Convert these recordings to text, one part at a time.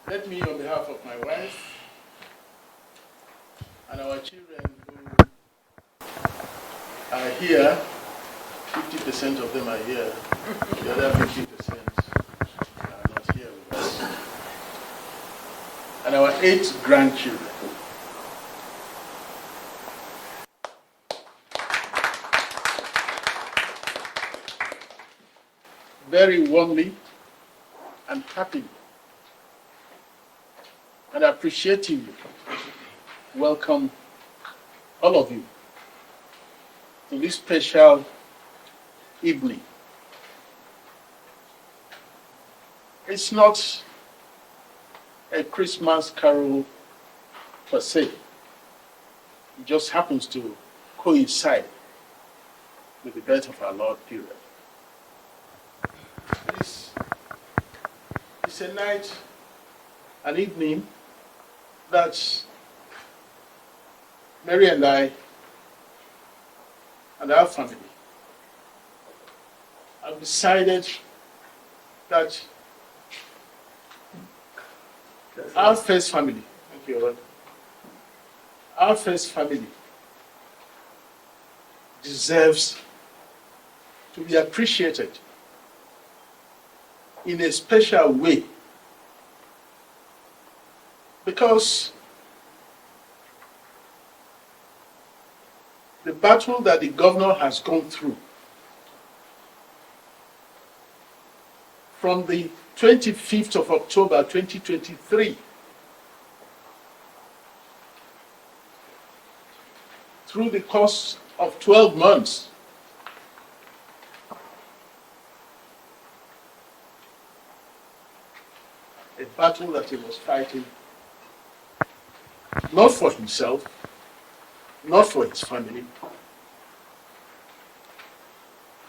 Let me, on behalf of my wife and our children who are here, 50% of them are here, the other 50% are not here with us, and our 8 grandchildren. Very warmly and happily and appreciatively welcome all of you to this special evening. It's not a Christmas carol per se. It just happens to coincide with the birth of our Lord, period. It's a night, an evening that Mary and I and our family have decided that our first family, thank you, Lord, our first family deserves to be appreciated in a special way, because the battle that the governor has gone through from the 25th of October 2023 through the course of 12 months, a battle that he was fighting not for himself, not for his family,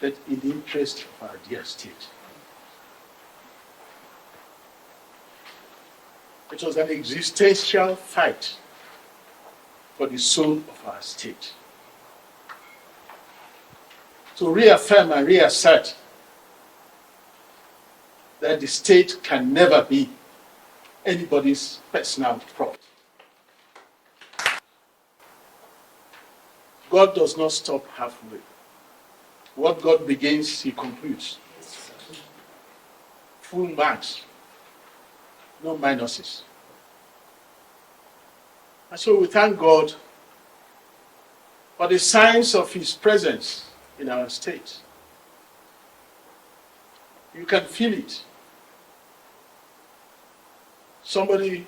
but in the interest of our dear state. It was an existential fight for the soul of our state, to reaffirm and reassert that the state can never be anybody's personal property. God does not stop halfway. What God begins, he concludes. Full marks, no minuses. And so we thank God for the signs of his presence in our state. You can feel it. Somebody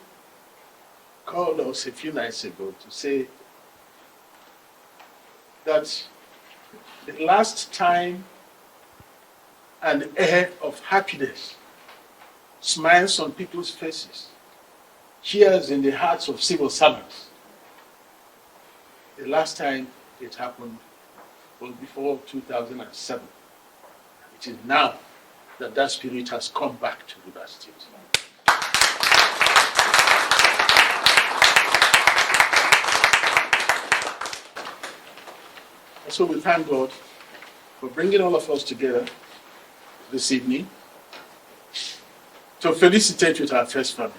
called us a few nights ago to say that the last time an air of happiness smiles on people's faces, cheers in the hearts of civil servants, the last time it happened was before 2007. It is now that that spirit has come back to River State. So we thank God for bringing all of us together this evening to felicitate with our first family.